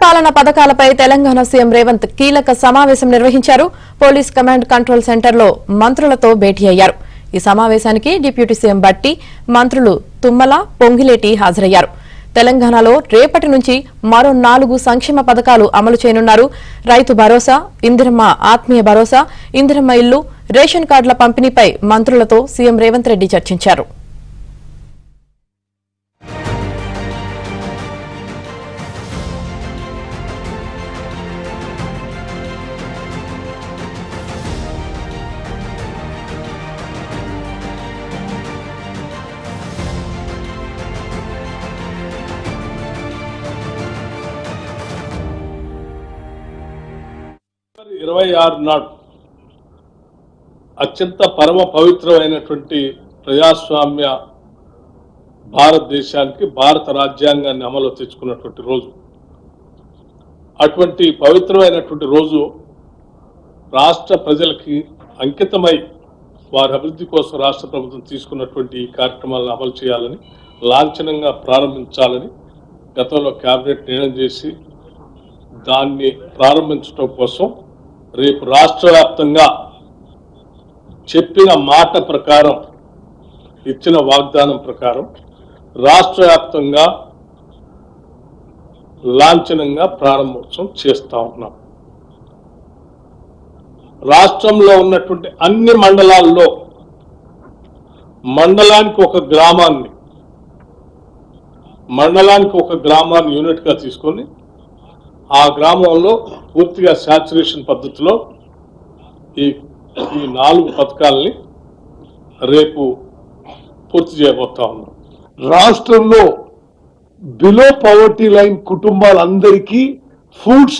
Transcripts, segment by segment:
సుపరిపాలన పథకాలపై తెలంగాణ సీఎం రేవంత్ కీలక సమావేశం నిర్వహించారు. పోలీస్ కమాండ్ కంట్రోల్ సెంటర్లో మంత్రులతో భేటీ అయ్యారు. ఈ సమావేశానికి డిప్యూటీ సీఎం బట్టి, మంత్రులు తుమ్మల, పొంగిలేటి హాజరయ్యారు. తెలంగాణలో రేపటి నుంచి మరో 4 సంక్షేమ పథకాలు అమలు చేయనున్నారు. రైతు భరోసా, ఇందిరమ్మ ఆత్మీయ భరోసా, ఇందిరమ్మ ఇల్లు, రేషన్ కార్డుల పంపిణీపై మంత్రులతో సీఎం రేవంత్ రెడ్డి చర్చించారు. ఫిబ్రవరి 26 నాడు అత్యంత పరమ పవిత్రమైనటువంటి ప్రజాస్వామ్య భారతదేశానికి భారత రాజ్యాంగాన్ని అమలు తెచ్చుకున్నటువంటి రోజు. అటువంటి పవిత్రమైనటువంటి రోజు రాష్ట్ర ప్రజలకి అంకితమై వారి అభివృద్ధి కోసం రాష్ట్ర ప్రభుత్వం తీసుకున్నటువంటి ఈ కార్యక్రమాలను అమలు చేయాలని, లాంఛనంగా ప్రారంభించాలని గతంలో కేబినెట్ నిర్ణయం చేసి దాన్ని ప్రారంభించడం కోసం రేపు రాష్ట్ర వ్యాప్తంగా చెప్పిన మాట ప్రకారం, ఇచ్చిన వాగ్దానం ప్రకారం రాష్ట్ర వ్యాప్తంగా లాంఛనంగా ప్రారంభోత్సవం చేస్తా ఉన్నాం. రాష్ట్రంలో ఉన్నటువంటి అన్ని మండలాల్లో మండలానికి ఒక గ్రామాన్ని యూనిట్గా తీసుకొని ఆ గ్రామంలో పూర్తిగా శాచురేషన్ పద్ధతిలో ఈ 4 పథకాలని రేపు పూర్తి చేయబోతా ఉన్నాం. రాష్ట్రంలో బిలో పవర్టీ లైన్ కుటుంబాలందరికీ ఫుడ్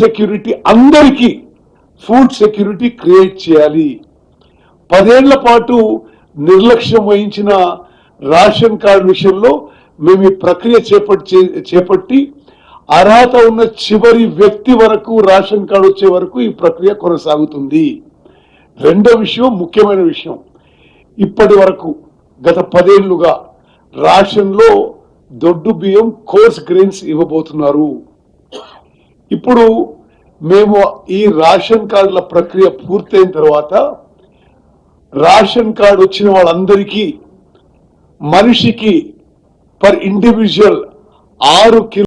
సెక్యూరిటీ క్రియేట్ చేయాలి. 10 ఏళ్ల పాటు నిర్లక్ష్యం వహించిన రేషన్ కార్డు విషయంలో మేము ఈ ప్రక్రియ చేపట్టి అర్హత ఉన్న చివరి వ్యక్తి వరకు రేషన్ కార్డు వచ్చే వరకు ఈ ప్రక్రియ కొనసాగుతుంది. రెండో విషయం, ముఖ్యమైన విషయం, ఇప్పటి వరకు గత 10 ఏళ్లుగా రేషన్లో దొడ్డు బియ్యం, కోర్స్ గ్రెయిన్స్ ఇవ్వబోతున్నారు. ఇప్పుడు మేము ఈ రేషన్ కార్డుల ప్రక్రియ పూర్తయిన తర్వాత రేషన్ కార్డు వచ్చిన వాళ్ళందరికీ మనిషికి పర్ ఇండివిజువల్ 6 కిలో